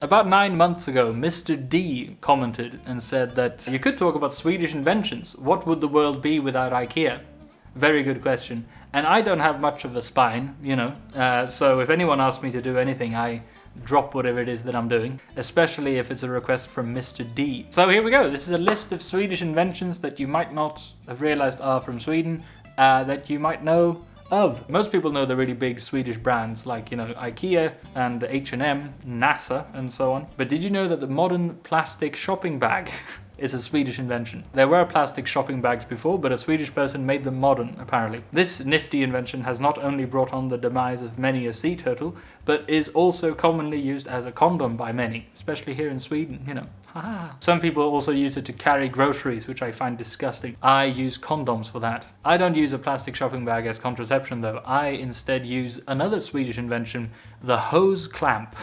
About 9 months ago, Mr. D commented and said that you could talk about Swedish inventions. What would the world be without IKEA? Very good question. And I don't have much of a spine, you know, so if anyone asks me to do anything, I drop whatever it is that I'm doing, especially if it's a request from Mr. D. So here we go. This is a list of Swedish inventions that you might not have realized are from Sweden, that you might know of. Most people know the really big Swedish brands like, you know, IKEA and H&M, NASA and so on. But did you know that the modern plastic shopping bag is a Swedish invention? There were plastic shopping bags before, but a Swedish person made them modern, apparently. This nifty invention has not only brought on the demise of many a sea turtle, but is also commonly used as a condom by many, especially here in Sweden, you know. Haha. Some people also use it to carry groceries, which I find disgusting. I use condoms for that. I don't use a plastic shopping bag as contraception though. I instead use another Swedish invention, the hose clamp.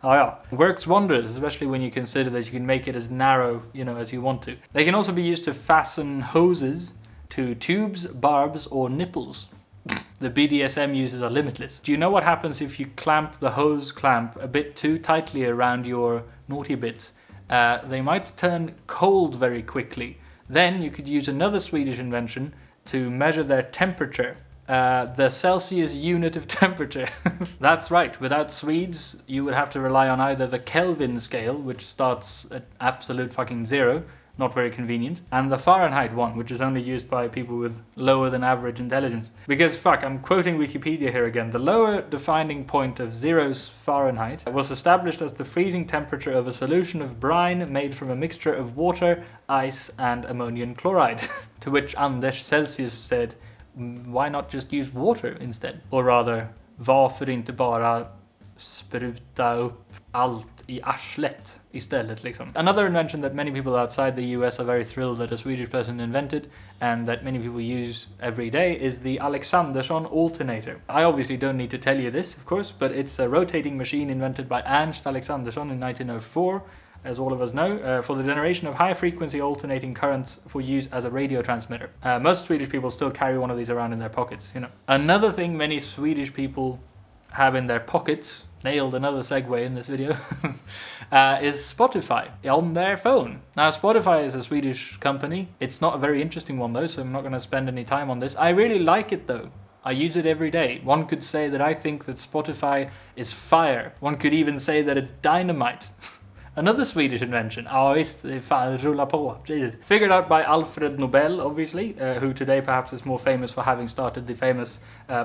Oh yeah, works wonders, especially when you consider that you can make it as narrow, you know, as you want to. They can also be used to fasten hoses to tubes, barbs, or nipples. The BDSM uses are limitless. Do you know what happens if you clamp the hose clamp a bit too tightly around your naughty bits? They might turn cold very quickly. Then you could use another Swedish invention to measure their temperature. The Celsius unit of temperature. That's right, without Swedes, you would have to rely on either the Kelvin scale, which starts at absolute fucking zero, not very convenient, and the Fahrenheit one, which is only used by people with lower than average intelligence. Because, fuck, I'm quoting Wikipedia here again. The lower defining point of 0 Fahrenheit was established as the freezing temperature of a solution of brine made from a mixture of water, ice, and ammonium chloride. To which Anders Celsius said, why not just use water instead? Or rather, varför inte bara spruta upp allt I arslet istället liksom. Another invention that many people outside the US are very thrilled that a Swedish person invented and that many people use every day is the Alexanderson Alternator. I obviously don't need to tell you this, of course, but it's a rotating machine invented by Ernst Alexanderson in 1904, as all of us know, for the generation of high-frequency alternating currents for use as a radio transmitter. Most Swedish people still carry one of these around in their pockets, you know. Another thing many Swedish people have in their pockets, nailed another segue in this video, is Spotify on their phone. Now, Spotify is a Swedish company. It's not a very interesting one though, so I'm not going to spend any time on this. I really like it though. I use it every day. One could say that I think that Spotify is fire. One could even say that it's dynamite. Another Swedish invention. Ja visst, fan rulla på. Jesus. Figured out by Alfred Nobel, obviously, who today perhaps is more famous for having started the famous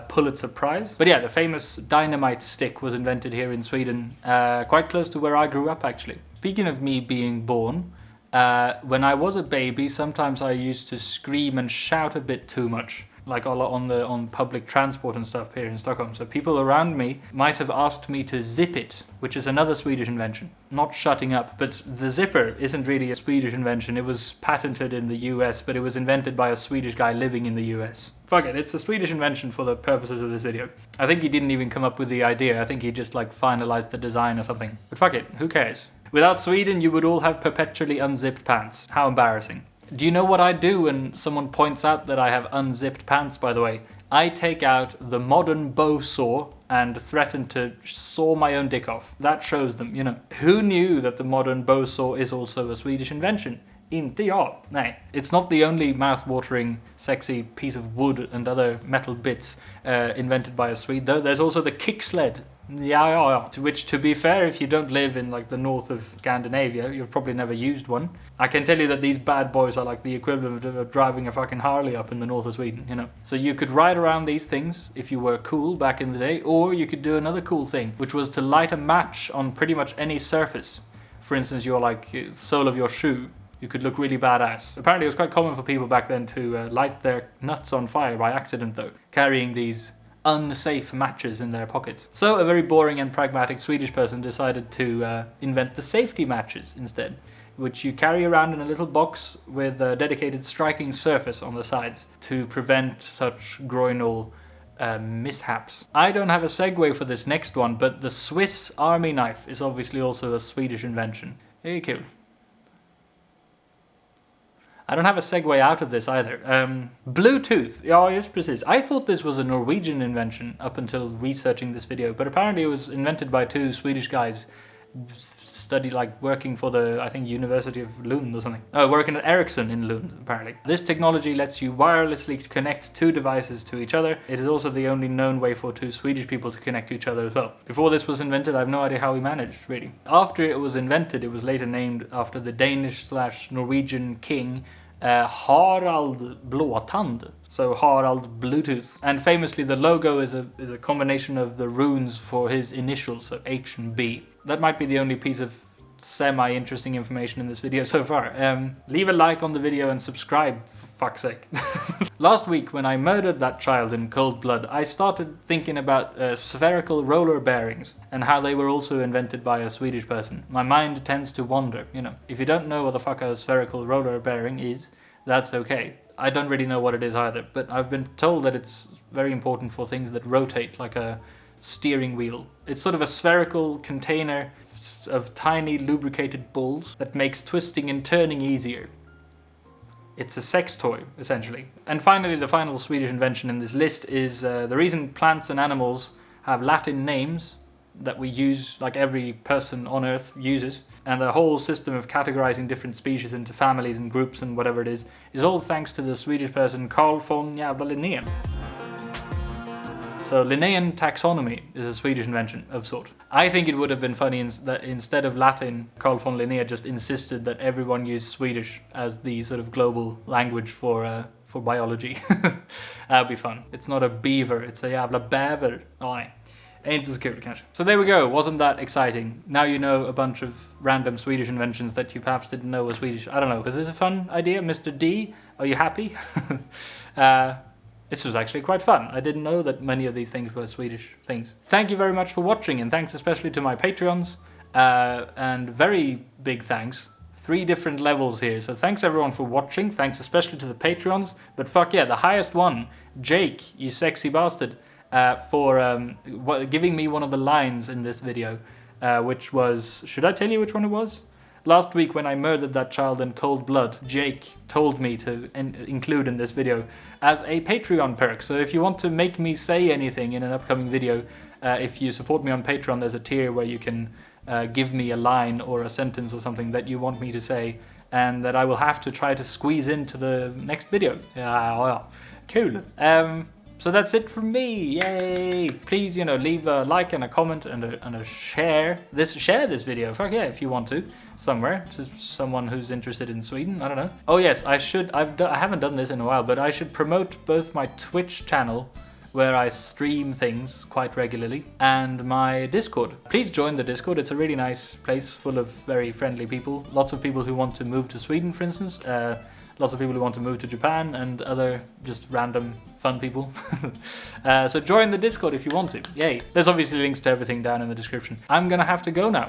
Pulitzer Prize. But yeah, the famous dynamite stick was invented here in Sweden, quite close to where I grew up actually. Speaking of me being born, when I was a baby, sometimes I used to scream and shout a bit too much. Like a lot on public transport and stuff here in Stockholm. So people around me might have asked me to zip it, which is another Swedish invention. Not shutting up, but the zipper isn't really a Swedish invention. It was patented in the US, but it was invented by a Swedish guy living in the US. Fuck it, it's a Swedish invention for the purposes of this video. I think he didn't even come up with the idea. I think he just like finalized the design or something. But fuck it, who cares? Without Sweden, you would all have perpetually unzipped pants. How embarrassing. Do you know what I do when someone points out that I have unzipped pants, by the way? I take out the modern bow saw and threaten to saw my own dick off. That shows them, you know. Who knew that the modern bow saw is also a Swedish invention? Inte jag. Nej. It's not the only mouth-watering, sexy piece of wood and other metal bits invented by a Swede, though. There's also the kick sled. Yeah. To which, to be fair, if you don't live in like the north of Scandinavia, you've probably never used one. I can tell you that these bad boys are like the equivalent of driving a fucking Harley up in the north of Sweden, you know. So you could ride around these things if you were cool back in the day, or you could do another cool thing, which was to light a match on pretty much any surface. For instance, your like sole of your shoe. You could look really badass. Apparently it was quite common for people back then to light their nuts on fire by accident though, carrying these unsafe matches in their pockets. So a very boring and pragmatic Swedish person decided to invent the safety matches instead, which you carry around in a little box with a dedicated striking surface on the sides to prevent such groinal mishaps. I don't have a segue for this next one, but the Swiss army knife is obviously also a Swedish invention. Very cool. I don't have a segue out of this either. Bluetooth. Ja, just precis. I thought this was a Norwegian invention up until researching this video, but apparently it was invented by two Swedish guys study, like working for the, I think, University of Lund or something. Oh, working at Ericsson in Lund, apparently. This technology lets you wirelessly connect two devices to each other. It is also the only known way for two Swedish people to connect to each other as well. Before this was invented, I have no idea how we managed, really. After it was invented, it was later named after the Danish/Norwegian king Harald Blåtand, so Harald Bluetooth. And famously, the logo is a combination of the runes for his initials, so H and B. That might be the only piece of semi-interesting information in this video so far. Leave a like on the video and subscribe, for fuck's sake. Last week, when I murdered that child in cold blood, I started thinking about spherical roller bearings and how they were also invented by a Swedish person. My mind tends to wander, you know. If you don't know what the fuck a spherical roller bearing is, that's okay. I don't really know what it is either, but I've been told that it's very important for things that rotate, like a steering wheel. It's sort of a spherical container of tiny lubricated balls that makes twisting and turning easier. It's a sex toy, essentially. And finally, the final Swedish invention in this list is the reason plants and animals have Latin names that we use, like every person on Earth uses, and the whole system of categorizing different species into families and groups and whatever it is all thanks to the Swedish person Carl von Jävla Linné. So Linnaean taxonomy is a Swedish invention of sort. I think it would have been funny that instead of Latin, Carl von Linné just insisted that everyone use Swedish as the sort of global language for biology. That'd be fun. It's not a beaver, it's a jävla bäver. Nej. Ain't så kul kanske. So there we go, wasn't that exciting? Now you know a bunch of random Swedish inventions that you perhaps didn't know were Swedish. I don't know, was this a fun idea? Mr. D, are you happy? This was actually quite fun. I didn't know that many of these things were Swedish things. Thank you very much for watching, and thanks especially to my Patreons. And very big thanks. 3 different levels here, so thanks everyone for watching. Thanks especially to the Patreons. But fuck yeah, the highest one, Jake, you sexy bastard, for giving me one of the lines in this video, which was... Should I tell you which one it was? Last week when I murdered that child in cold blood, Jake told me to include in this video as a Patreon perk. So if you want to make me say anything in an upcoming video, if you support me on Patreon, there's a tier where you can give me a line or a sentence or something that you want me to say, and that I will have to try to squeeze into the next video. Cool. So that's it from me, yay! Please, you know, leave a like and a comment and a share this video. Fuck yeah, if you want to, somewhere to someone who's interested in Sweden. I don't know. Oh yes, I haven't done this in a while, but I should promote both my Twitch channel, where I stream things quite regularly, and my Discord. Please join the Discord. It's a really nice place full of very friendly people. Lots of people who want to move to Sweden, for instance. Lots of people who want to move to Japan, and other just random fun people. So join the Discord if you want to. Yay. There's obviously links to everything down in the description. I'm gonna have to go now.